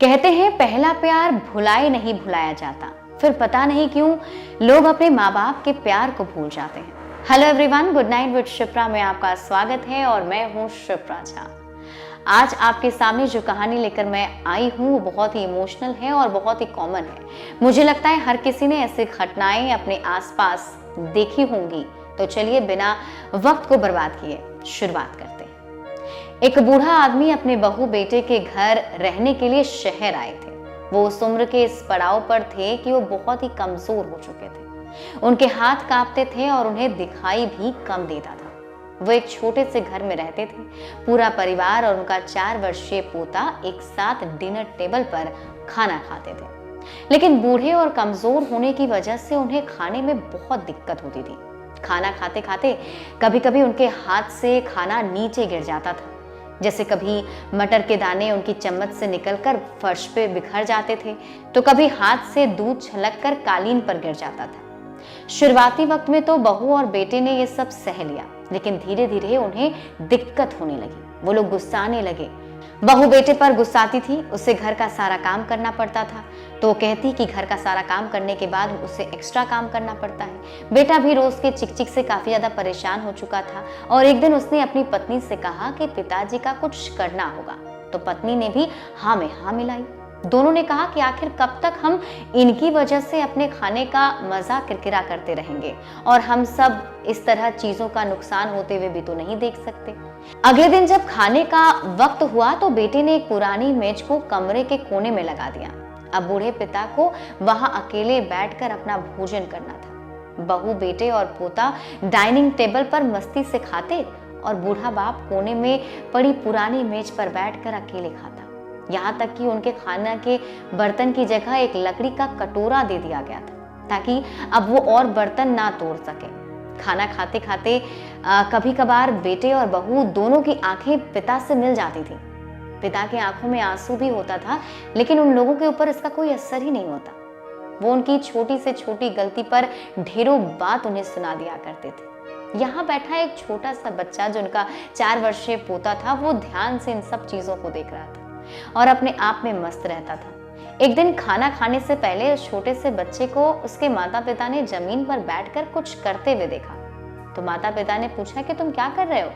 कहते हैं पहला प्यार भुलाए नहीं भुलाया जाता, फिर पता नहीं क्यों लोग अपने माँ बाप के प्यार को भूल जाते हैं। Hello everyone, good night with Shipra में आपका स्वागत है और मैं हूँ शिप्रा झा। आज आपके सामने जो कहानी लेकर मैं आई हूँ वो बहुत ही इमोशनल है और बहुत ही कॉमन है। मुझे लगता है हर किसी ने ऐसी घटनाएं अपने आसपास देखी होंगी। तो चलिए बिना वक्त को बर्बाद किए शुरुआत करते हैं। एक बूढ़ा आदमी अपने बहू बेटे के घर रहने के लिए शहर आए थे। वो उस उम्र के इस पड़ाव पर थे कि वो बहुत ही कमजोर हो चुके थे। उनके हाथ कांपते थे और उन्हें दिखाई भी कम देता था। वो एक छोटे से घर में रहते थे। पूरा परिवार और उनका 4 वर्षीय पोता एक साथ डिनर टेबल पर खाना खाते थे। लेकिन बूढ़े और कमजोर होने की वजह से उन्हें खाने में बहुत दिक्कत होती थी। खाना खाते खाते कभी कभी उनके हाथ से खाना नीचे गिर जाता था। जैसे कभी मटर के दाने उनकी चम्मच से निकलकर फर्श पे बिखर जाते थे, तो कभी हाथ से दूध छलककर कालीन पर गिर जाता था। शुरुआती वक्त में तो बहू और बेटे ने ये सब सह लिया, लेकिन धीरे धीरे उन्हें दिक्कत होने लगी। वो लोग गुस्साने लगे। बहू बेटे पर गुस्साती थी, उसे घर का सारा काम करना पड़ता था, तो वो कहती कि घर का सारा काम करने के बाद उसे एक्स्ट्रा काम करना पड़ता है। बेटा भी रोज के चिकचिक से काफी ज्यादा परेशान हो चुका था और एक दिन उसने अपनी पत्नी से कहा कि पिताजी का कुछ करना होगा, तो पत्नी ने भी हाँ में हाँ मिलाई। दोनों ने कहा कि आखिर कब तक हम इनकी वजह से अपने खाने का मजा किरकिरा करते रहेंगे और हम सब इस तरह चीजों का नुकसान होते हुए भी तो नहीं देख सकते। अगले दिन जब खाने का वक्त हुआ तो बेटे ने एक पुरानी मेज को कमरे के कोने में लगा दिया। अब बूढ़े पिता को वहां अकेले बैठकर अपना भोजन करना था। बहू बेटे और पोता डाइनिंग टेबल पर मस्ती से खाते और बूढ़ा बाप कोने में पड़ी पुरानी मेज पर बैठकर अकेले खाता। यहाँ तक कि उनके खाना के बर्तन की जगह एक लकड़ी का कटोरा दे दिया गया था ताकि अब वो और बर्तन ना तोड़ सके। खाना खाते खाते कभी कभार बेटे और बहू दोनों की आंखें पिता से मिल जाती थी। पिता की आंखों में आंसू भी होता था, लेकिन उन लोगों के ऊपर इसका कोई असर ही नहीं होता। वो उनकी छोटी से छोटी गलती पर ढेरों बात उन्हें सुना दिया करते थे। यहाँ बैठा एक छोटा सा बच्चा जो उनका 4 वर्षीय पोता था, वो ध्यान से इन सब चीजों को देख रहा था और अपने आप में मस्त रहता था। एक दिन खाना खाने से पहले उस छोटे से बच्चे को उसके माता पिता ने जमीन पर बैठकर कुछ करते हुए देखा। तो माता पिता ने पूछा कि तुम क्या कर रहे हो?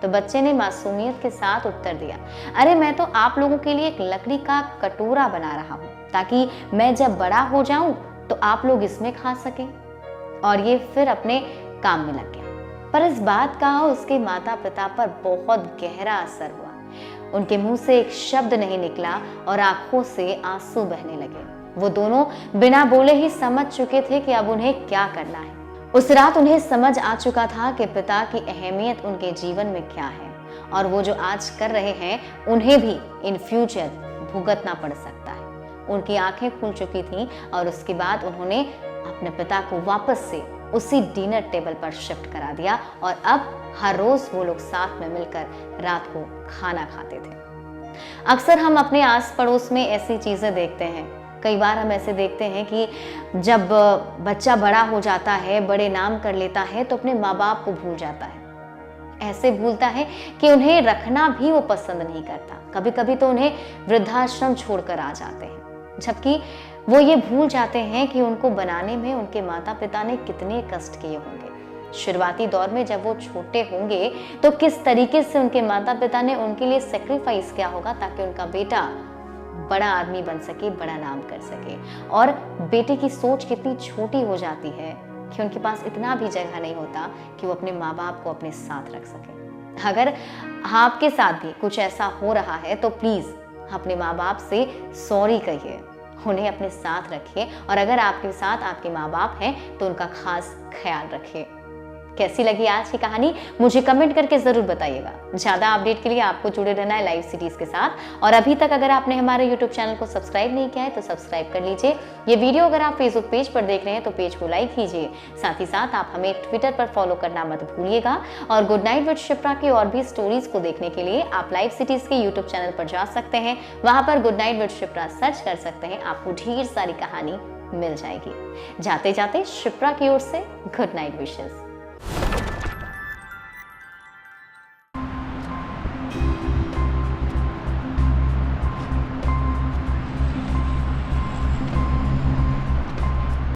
तो बच्चे ने मासूमियत के साथ उत्तर दिया, अरे मैं तो आप लोगों के लिए एक लकड़ी का कटोरा बना रहा हूँ ताकि मैं जब बड़ा हो जाऊं तो आप लोग इसमें खा सकें। और ये फिर अपने काम में लग गया। पर इस बात का उसके माता पिता पर बहुत गहरा असर हुआ। उनके मुंह से एक शब्द नहीं निकला और आंखों से आंसू बहने लगे। वो दोनों बिना बोले ही समझ चुके थे कि अब उन्हें क्या करना है। उस रात उन्हें समझ आ चुका था कि पिता की अहमियत उनके जीवन में क्या है और वो जो आज कर रहे हैं उन्हें भी इन फ्यूचर भुगतना पड़ सकता है। उनकी आंखें खुल चुकी थीं और उसके बाद उन्होंने अपने पिता को वापस से उसी डिनर टेबल पर शिफ्ट करा दिया और अब हर रोज वो लोग साथ में मिलकर रात को खाना खाते थे। अक्सर हम अपने आस पड़ोस में ऐसी चीजें देखते हैं। कई बार हम ऐसे देखते हैं कि जब बच्चा बड़ा हो जाता है, बड़े नाम कर लेता है, तो अपने माँ बाप को भूल जाता है। ऐसे भूलता है कि उन्हें रखना भी वो पसंद नहीं करता। कभी कभी तो उन्हें वृद्धाश्रम छोड़कर आ जाते हैं, जबकि वो ये भूल जाते हैं कि उनको बनाने में उनके माता पिता ने कितने कष्ट किए होंगे। शुरुआती दौर में जब वो छोटे होंगे तो किस तरीके से उनके माता पिता ने उनके लिए सेक्रीफाइस किया होगा ताकि उनका बेटा बड़ा आदमी बन सके, बड़ा नाम कर सके। और बेटे की सोच कितनी छोटी हो जाती है कि उनके पास इतना भी जगह नहीं होता कि वो अपने माँ बाप को अपने साथ रख सके। अगर आपके साथ भी कुछ ऐसा हो रहा है तो प्लीज अपने माँ बाप से सॉरी कहिए, उन्हें अपने साथ रखिए और अगर आपके साथ आपके माँ बाप हैं तो उनका खास ख्याल रखिए। कैसी लगी आज की कहानी मुझे कमेंट करके जरूर बताइएगा। ज्यादा अपडेट के लिए आपको जुड़े रहना है लाइव सिटीज के साथ। और अभी तक अगर आपने हमारे यूट्यूब चैनल को सब्सक्राइब नहीं किया है तो सब्सक्राइब कर लीजिए। ये वीडियो अगर आप फेसबुक पेज पर देख रहे हैं तो पेज को लाइक कीजिए। साथ ही साथ आप हमें ट्विटर पर फॉलो करना मत भूलिएगा। और गुड नाइट विद शिप्रा की और भी स्टोरीज को देखने के लिए आप लाइव सिटीज के यूट्यूब चैनल पर जा सकते हैं। वहां पर good night with Shipra search कर सकते हैं, आपको ढेर सारी कहानी मिल जाएगी। जाते जाते शिप्रा की ओर से गुड नाइट विशेस।